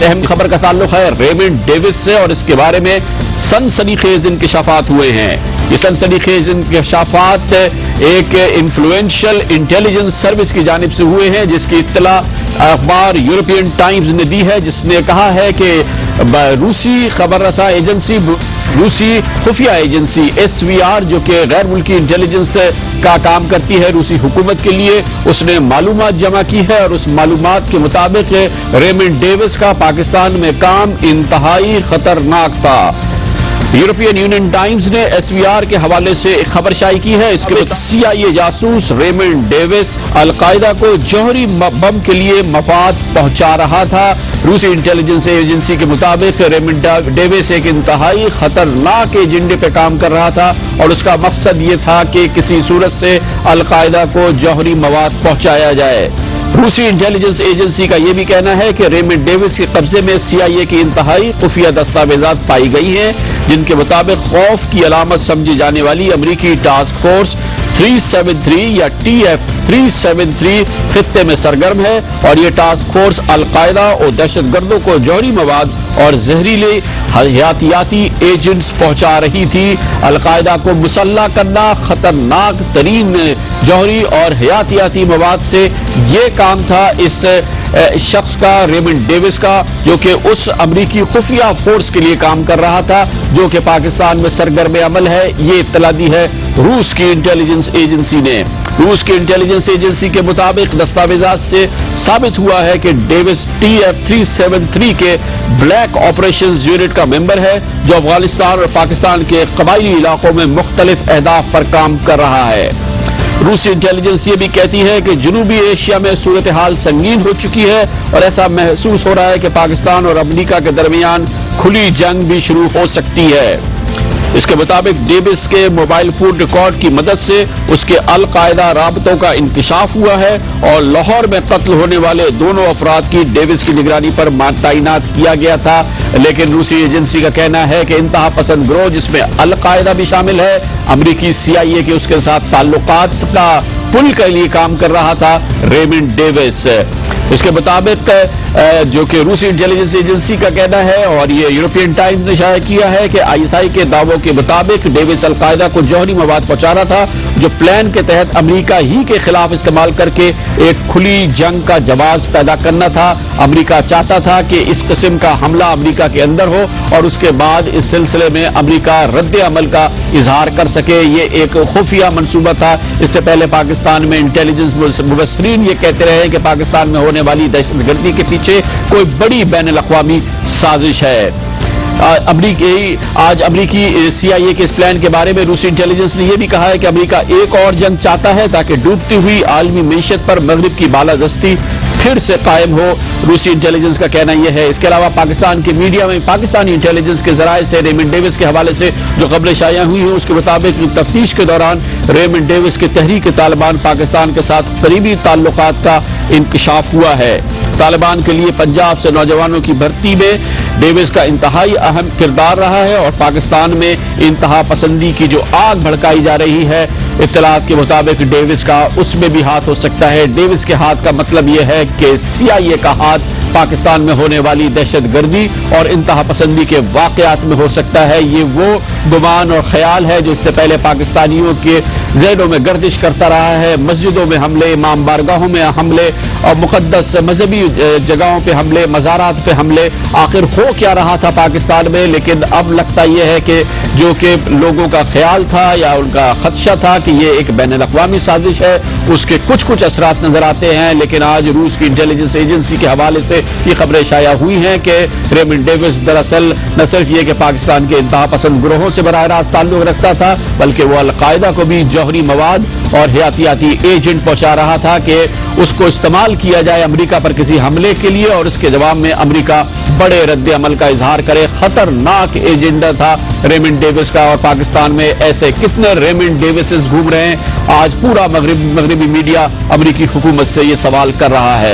اہم خبر کا تعلق ہے ریمنڈ ڈیوس سے اور اس کے بارے میں سنسنیخیز انکشافات ہوئے ہیں۔ یہ سنسنیخیز انکشافات ایک انفلوئنشل انٹیلیجنس سروس کی جانب سے ہوئے ہیں، جس کی اطلاع اخبار یورپین ٹائمز نے دی ہے، جس نے کہا ہے کہ روسی خبر رساں ایجنسی، روسی خفیہ ایجنسی SVR جو کہ غیر ملکی انٹیلیجنس کا کام کرتی ہے روسی حکومت کے لیے، اس نے معلومات جمع کی ہے اور اس معلومات کے مطابق ریمنڈ ڈیوس کا پاکستان میں کام انتہائی خطرناک تھا۔ یورپین یونین ٹائمز نے SVR کے حوالے سے ایک خبر شائع کی ہے۔ اس کے CIA جاسوس ریمنڈ ڈیوس القاعدہ کو جوہری بم کے لیے مفاد پہنچا رہا تھا۔ روسی انٹیلیجنس ایجنسی کے مطابق ریمنڈ ڈیوس ایک انتہائی خطرناک ایجنڈے پہ کام کر رہا تھا اور اس کا مقصد یہ تھا کہ کسی صورت سے القاعدہ کو جوہری مواد پہنچایا جائے۔ روسی انٹیلیجنس ایجنسی کا یہ بھی کہنا ہے کہ ریمنڈ ڈیوس کے قبضے میں CIA کی انتہائی خفیہ دستاویزات پائی گئی ہیں، جن کے مطابق خوف کی علامت سمجھی جانے والی امریکی ٹاسک فورس 373 یا TF373 خطے میں سرگرم ہے اور یہ ٹاسک فورس القاعدہ اور دہشت گردوں کو جوہری مواد اور زہریلے حیاتیاتی ایجنٹس پہنچا رہی تھی۔ القاعدہ کو مسلح کرنا، خطرناک ترین جوہری اور حیاتیاتی مواد سے یہ کام تھا اس شخص کا، ریمنڈ ڈیوس کا، جو کہ اس امریکی خفیہ فورس کے لیے کام کر رہا تھا جو کہ پاکستان میں سرگرم عمل ہے۔ یہ اطلاع دی ہے روس کی انٹیلیجنس ایجنسی نے۔ روس کی انٹیلیجنس ایجنسی کے مطابق دستاویزات سے ثابت ہوا ہے کہ ڈیوس TF373 کے بلیک آپریشنز یونٹ کا ممبر ہے، جو افغانستان اور پاکستان کے قبائلی علاقوں میں مختلف اہداف پر کام کر رہا ہے۔ روسی انٹیلیجنس یہ بھی کہتی ہے کہ جنوبی ایشیا میں صورتحال سنگین ہو چکی ہے اور ایسا محسوس ہو رہا ہے کہ پاکستان اور امریکہ کے درمیان کھلی جنگ بھی شروع ہو سکتی ہے۔ اس کے مطابق ڈیوس کے موبائل فون ریکارڈ کی مدد سے اس کے القاعدہ رابطوں کا انکشاف ہوا ہے اور لاہور میں قتل ہونے والے دونوں افراد کی ڈیوس کی نگرانی پر تعینات کیا گیا تھا، لیکن روسی ایجنسی کا کہنا ہے کہ انتہا پسند گروہ جس میں القاعدہ بھی شامل ہے، امریکی CIA کے اس کے ساتھ تعلقات کا پل کے لیے کام کر رہا تھا ریمنڈ ڈیوس۔ اس کے مطابق جو کہ روسی انٹیلیجنس ایجنسی کا کہنا ہے اور یہ یورپین ٹائمز نے شائع کیا ہے کہ ISI کے دعووں کے مطابق ڈیوس القاعدہ کو جوہری مواد پہنچا رہا تھا، جو پلان کے تحت امریکہ ہی کے خلاف استعمال کر کے ایک کھلی جنگ کا جواز پیدا کرنا تھا۔ امریکہ چاہتا تھا کہ اس قسم کا حملہ امریکہ کے اندر ہو اور اس کے بعد اس سلسلے میں امریکہ رد عمل کا اظہار کر سکے۔ یہ ایک خفیہ منصوبہ تھا۔ اس سے پہلے پاکستان میں انٹیلیجنس مبصرین یہ کہتے رہے کہ پاکستان میں ہونے والی دہشت گردی کے پیچھے کوئی بڑی بین الاقوامی سازش ہے۔ آج امریکی CIA کے اس پلان کے بارے میں روسی انٹیلیجنس نے یہ بھی کہا ہے کہ امریکہ ایک اور جنگ چاہتا ہے تاکہ ڈوبتی ہوئی عالمی معیشت پر مغرب کی بالادستی پھر سے قائم ہو۔ روسی انٹیلیجنس کا کہنا یہ ہے۔ اس کے علاوہ پاکستان کے میڈیا میں پاکستانی انٹیلیجنس کے ذرائع سے ریمنڈ ڈیوس کے حوالے سے جو خبریں شائع ہوئی ہیں، اس کے مطابق تفتیش کے دوران ریمنڈ ڈیوس کے تحریک طالبان پاکستان کے ساتھ قریبی تعلقات کا انکشاف ہوا ہے۔ طالبان کے لیے پنجاب سے نوجوانوں کی بھرتی میں ڈیوس کا انتہائی اہم کردار رہا ہے اور پاکستان میں انتہا پسندی کی جو آگ بھڑکائی جا رہی ہے، اطلاعات کے مطابق ڈیوس کا اس میں بھی ہاتھ ہو سکتا ہے۔ ڈیوس کے ہاتھ کا مطلب یہ ہے کہ CIA کا ہاتھ پاکستان میں ہونے والی دہشت گردی اور انتہا پسندی کے واقعات میں ہو سکتا ہے۔ یہ وہ گمان اور خیال ہے جو اس سے پہلے پاکستانیوں کے ذہنوں میں گردش کرتا رہا ہے۔ مسجدوں میں حملے، امام بارگاہوں میں حملے اور مقدس مذہبی جگہوں پہ حملے، مزارات پہ حملے، آخر ہو کیا رہا تھا پاکستان میں؟ لیکن اب لگتا یہ ہے کہ جو کہ لوگوں کا خیال تھا یا ان کا خدشہ تھا کہ یہ ایک بین الاقوامی سازش ہے، اس کے کچھ اثرات نظر آتے ہیں۔ لیکن آج روس کی انٹیلیجنس ایجنسی کے حوالے سے یہ خبریں شائع ہوئی ہیں کہ ریمنڈ ڈیوس دراصل نہ صرف یہ کہ پاکستان کے انتہا پسند گروہوں سے براہ راست تعلق رکھتا تھا، بلکہ وہ القاعدہ کو بھی جوہری مواد اور حیاتیاتی ایجنٹ پہنچا رہا تھا کہ اس کو استعمال کیا جائے امریکہ پر کسی حملے کے لیے اور اس کے جواب میں امریکہ بڑے رد عمل کا اظہار کرے۔ خطرناک ایجنڈا تھا ریمنڈ ڈیوس کا اور پاکستان میں ایسے کتنے ریمنڈ ڈیوسز گھوم رہے ہیں۔ آج پورا مغربی میڈیا امریکی حکومت سے یہ سوال کر رہا ہے۔